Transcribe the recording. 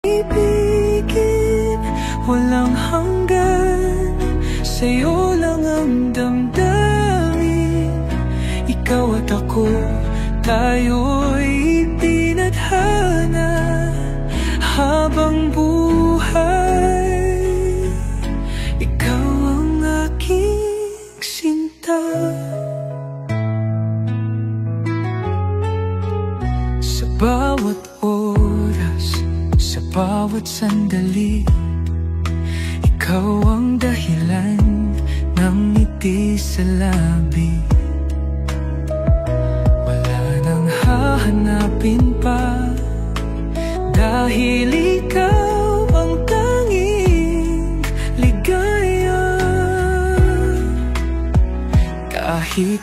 ibigin, walang hanggan, sa'yo lang ang damdamin. Ikaw at ako, tayo'y tinadhana habang buhay. Ikaw ang aking sinta. Sa bawat oras, sa bawat sandali, ikaw ang dahilan ng ngiti sa labi. Wala nang hahanapin pa, dahil ikaw ang tanging ligaya. Kahit